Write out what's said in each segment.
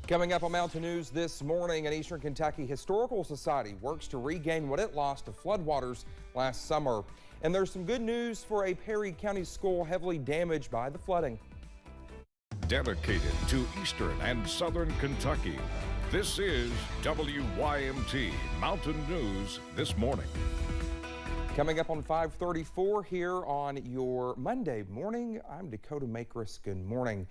Coming up on Mountain News this morning, an Eastern Kentucky Historical Society works to regain what it lost to floodwaters last summer. And there's some good news for a Perry County school heavily damaged by the flooding. Dedicated to Eastern and Southern Kentucky, this is WYMT Mountain News this morning. Coming up on 5:34 here on your Monday morning, I'm Dakota Makris. Good morning.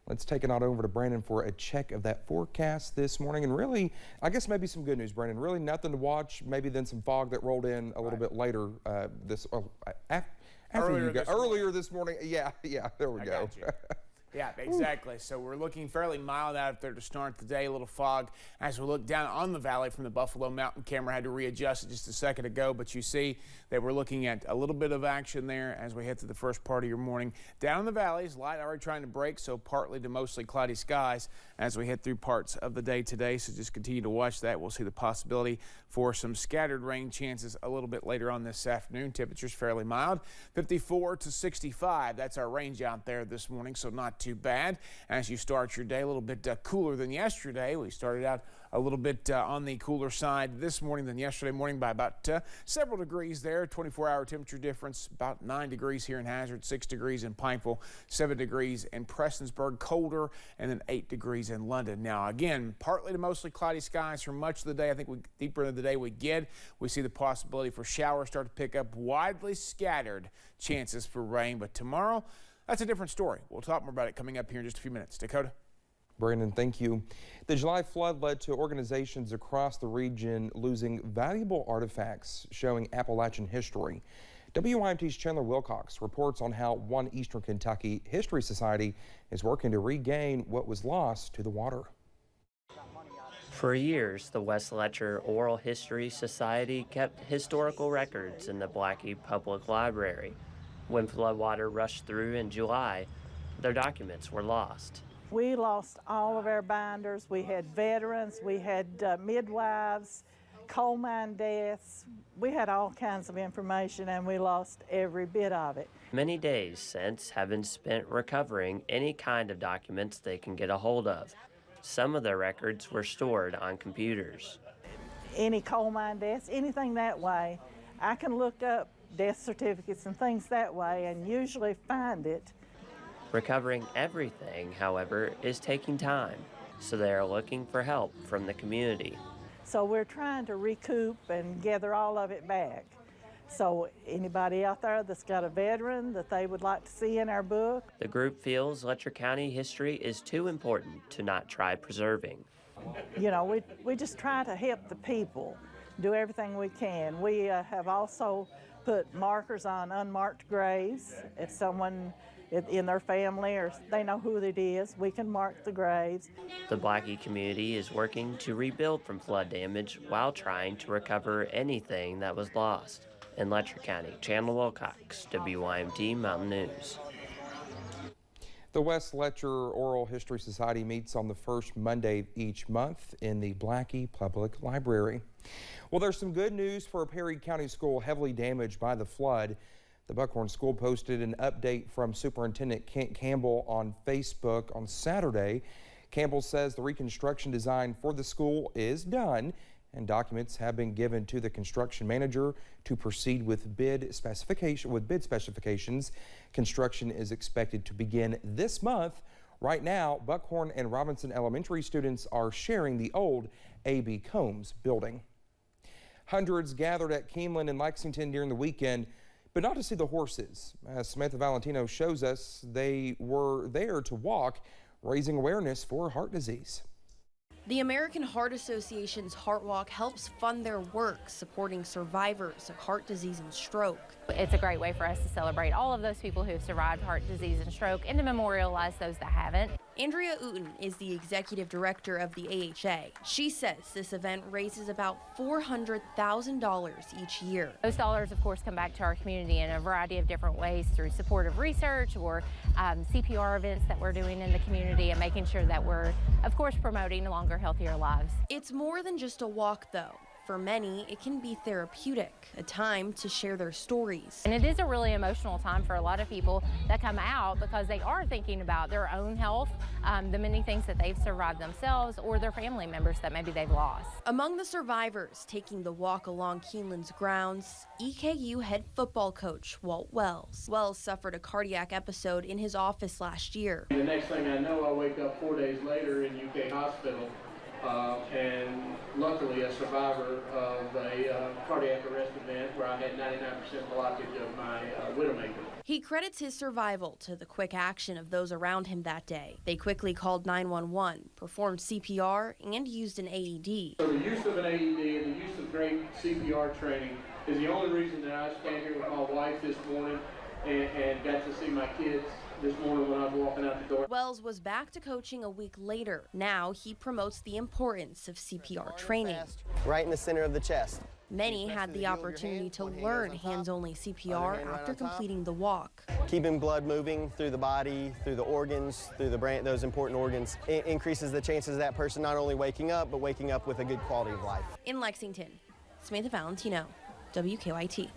Let's take it on over to Brandon for a check of that forecast this morning. And really, I guess maybe some good news, Brandon. Really nothing to watch, maybe then some fog that rolled in a little bit later earlier this morning. Yeah, there we go. Yeah, exactly. So we're looking fairly mild out there to start the day. A little fog as we look down on the valley from the Buffalo Mountain camera. Had to readjust it just a second ago, but you see that we're looking at a little bit of action there as we head to the first part of your morning. Down in the valleys, light already trying to break, so partly to mostly cloudy skies as we head through parts of the day today. So just continue to watch that. We'll see the possibility for some scattered rain chances a little bit later on this afternoon. Temperatures fairly mild, 54 to 65. That's our range out there this morning, so not too bad as you start your day. A little bit cooler than yesterday. We started out a little bit on the cooler side this morning than yesterday morning by about several degrees there. 24-hour temperature difference, about 9 degrees here in Hazard, 6 degrees in Pikeville, 7 degrees in Prestonsburg, colder, and then 8 degrees in London. Now, again, partly to mostly cloudy skies for much of the day. I think deeper into the day we get, we see the possibility for showers start to pick up, widely scattered chances for rain. But tomorrow, that's a different story. We'll talk more about it coming up here in just a few minutes. Dakota? Brandon, thank you. The July flood led to organizations across the region losing valuable artifacts showing Appalachian history. WYMT's Chandler Wilcox reports on how one Eastern Kentucky History Society is working to regain what was lost to the water. For years, the West Letcher Oral History Society kept historical records in the Blackie Public Library. When floodwater rushed through in July, their documents were lost. We lost all of our binders. We had veterans, we had midwives, coal mine deaths. We had all kinds of information and we lost every bit of it. Many days since have been spent recovering any kind of documents they can get a hold of. Some of their records were stored on computers. Any coal mine deaths, anything that way, I can look up death certificates and things that way and usually find it. Recovering everything, however, is taking time, so they are looking for help from the community. So we're trying to recoup and gather all of it back. So anybody out there that's got a veteran that they would like to see in our book. The group feels Letcher County history is too important to not try preserving. You know, we just try to help the people, do everything we can. We have also put markers on unmarked graves. If someone in their family or they know who it is, we can mark the graves. The Blackie community is working to rebuild from flood damage while trying to recover anything that was lost. In Letcher County, Chandler Wilcox, WYMT Mountain News. The West Letcher Oral History Society meets on the first Monday of each month in the Blackie Public Library. Well, there's some good news for a Perry County school heavily damaged by the flood. The Buckhorn School posted an update from Superintendent Kent Campbell on Facebook on Saturday. Campbell says the reconstruction design for the school is done and documents have been given to the construction manager to proceed with bid specifications. Construction is expected to begin this month. Right now, Buckhorn and Robinson Elementary students are sharing the old A.B. Combs building. Hundreds gathered at Keeneland in Lexington during the weekend, but not to see the horses. As Samantha Valentino shows us, they were there to walk, raising awareness for heart disease. The American Heart Association's Heart Walk helps fund their work supporting survivors of heart disease and stroke. It's a great way for us to celebrate all of those people who have survived heart disease and stroke and to memorialize those that haven't. Andrea Uten is the executive director of the AHA. She says this event raises about $400,000 each year. Those dollars, of course, come back to our community in a variety of different ways through supportive research or CPR events that we're doing in the community and making sure that we're, of course, promoting longer, healthier lives. It's more than just a walk, though. For many, it can be therapeutic, a time to share their stories. And it is a really emotional time for a lot of people that come out because they are thinking about their own health, the many things that they've survived themselves or their family members that maybe they've lost. Among the survivors taking the walk along Keeneland's grounds, EKU head football coach Walt Wells. Wells suffered a cardiac episode in his office last year. The next thing I know, I wake up 4 days later in UK hospital. And luckily a survivor of a cardiac arrest event where I had 99% blockage of my widowmaker. He credits his survival to the quick action of those around him that day. They quickly called 911, performed CPR, and used an AED. So the use of an AED and the use of great CPR training is the only reason that I stand here with my wife this morning and got to see my kids this morning when I was walking out the door. Wells was back to coaching a week later. Now he promotes the importance of CPR training. Right in the center of the chest. Many had the opportunity to learn hands-only CPR after completing the walk. Keeping blood moving through the body, through the organs, through the brain, those important organs, it increases the chances of that person not only waking up, but waking up with a good quality of life. In Lexington, Samantha Valentino, WKYT.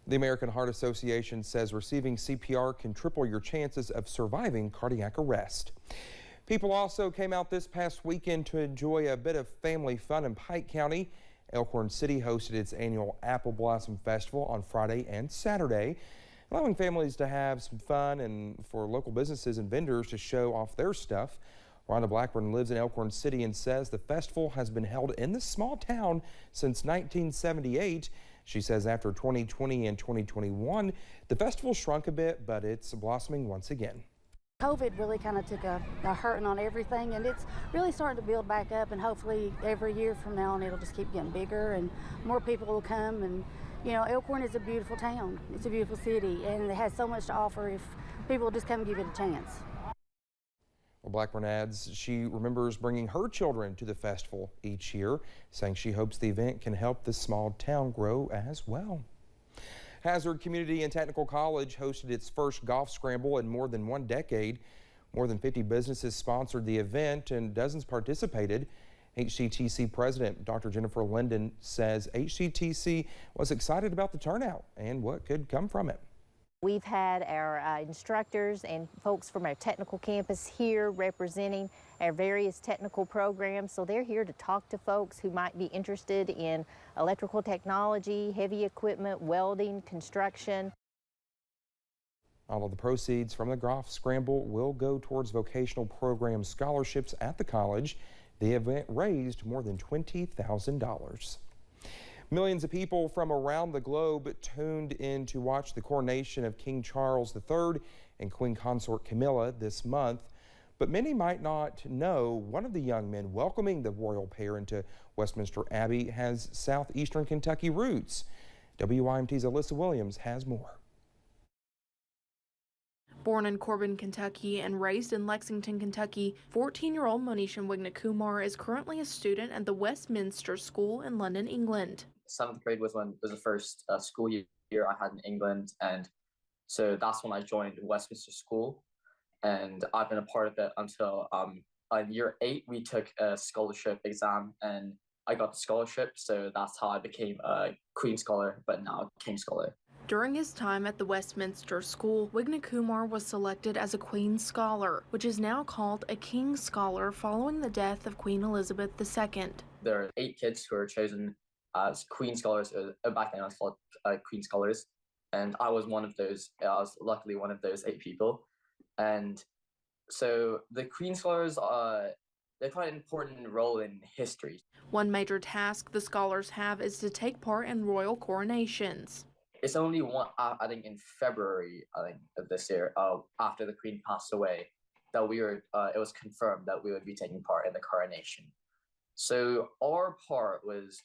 The American Heart Association says receiving CPR can triple your chances of surviving cardiac arrest. People also came out this past weekend to enjoy a bit of family fun in Pike County. Elkhorn City hosted its annual Apple Blossom Festival on Friday and Saturday, allowing families to have some fun and for local businesses and vendors to show off their stuff. Rhonda Blackburn lives in Elkhorn City and says the festival has been held in this small town since 1978. She says after 2020 and 2021, the festival shrunk a bit, but it's blossoming once again. COVID really kind of took a hurting on everything, and it's really starting to build back up, and hopefully every year from now on it'll just keep getting bigger and more people will come. And you know, Elkhorn is a beautiful town. It's a beautiful city, and it has so much to offer if people will just come and give it a chance. Well, Blackburn adds she remembers bringing her children to the festival each year, saying she hopes the event can help this small town grow as well. Hazard Community and Technical College hosted its first golf scramble in more than 1 decade. More than 50 businesses sponsored the event and dozens participated. HCTC President Dr. Jennifer Linden says HCTC was excited about the turnout and what could come from it. We've had our instructors and folks from our technical campus here representing our various technical programs. So they're here to talk to folks who might be interested in electrical technology, heavy equipment, welding, construction. All of the proceeds from the golf scramble will go towards vocational program scholarships at the college. The event raised more than $20,000. Millions of people from around the globe tuned in to watch the coronation of King Charles III and Queen Consort Camilla this month. But many might not know one of the young men welcoming the royal pair into Westminster Abbey has southeastern Kentucky roots. WYMT's Alyssa Williams has more. Born in Corbin, Kentucky, and raised in Lexington, Kentucky, 14-year-old Monisha Wignakumar is currently a student at the Westminster School in London, England. 7th grade was the first school year I had in England, and so that's when I joined Westminster School, and I've been a part of it until in year 8 we took a scholarship exam, and I got the scholarship, so that's how I became a Queen Scholar, but now King Scholar. During his time at the Westminster School, Wignakumar was selected as a Queen Scholar, which is now called a King Scholar following the death of Queen Elizabeth II. There are 8 kids who are chosen as Queen Scholars. Back then I was called Queen Scholars, and I was one of those. I was luckily one of those 8 people. And so the Queen Scholars, they play an important role in history. One major task the scholars have is to take part in royal coronations. It's only one, I think in February, of this year, after the Queen passed away, that it was confirmed that we would be taking part in the coronation. So our part was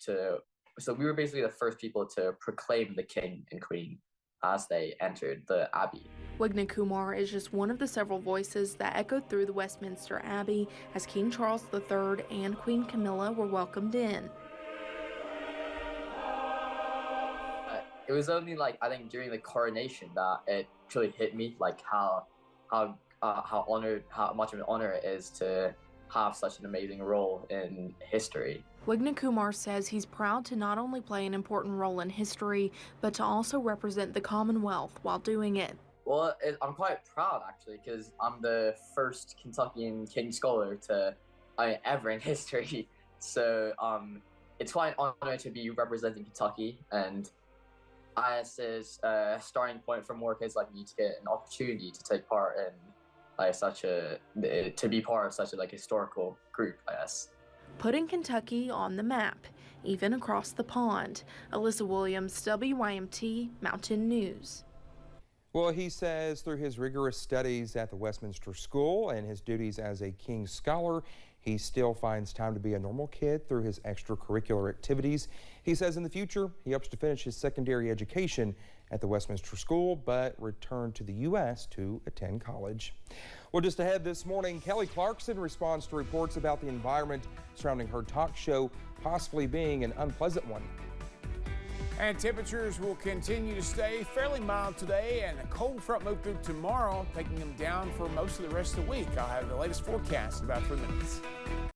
we were basically the first people to proclaim the King and Queen as they entered the Abbey. Wignakumar is just one of the several voices that echoed through the Westminster Abbey as King Charles III and Queen Camilla were welcomed in. It was only I think during the coronation that it truly hit me, how much of an honor it is to have such an amazing role in history. Wigna Kumar says he's proud to not only play an important role in history, but to also represent the Commonwealth while doing it. Well, I'm quite proud actually, because I'm the first Kentuckian King Scholar ever in history. So it's quite an honor to be representing Kentucky, and IS is a starting point for more kids like me to get an opportunity to take part in to be part of such a historical group, I guess. Putting Kentucky on the map, even across the pond. Alyssa Williams, WYMT Mountain News. Well, he says through his rigorous studies at the Westminster School and his duties as a King Scholar, he still finds time to be a normal kid through his extracurricular activities. He says in the future, he hopes to finish his secondary education at the Westminster School, but return to the U.S. to attend college. Well, just ahead this morning, Kelly Clarkson responds to reports about the environment surrounding her talk show possibly being an unpleasant one. And temperatures will continue to stay fairly mild today, and a cold front move through tomorrow, taking them down for most of the rest of the week. I'll have the latest forecast in about 3 minutes.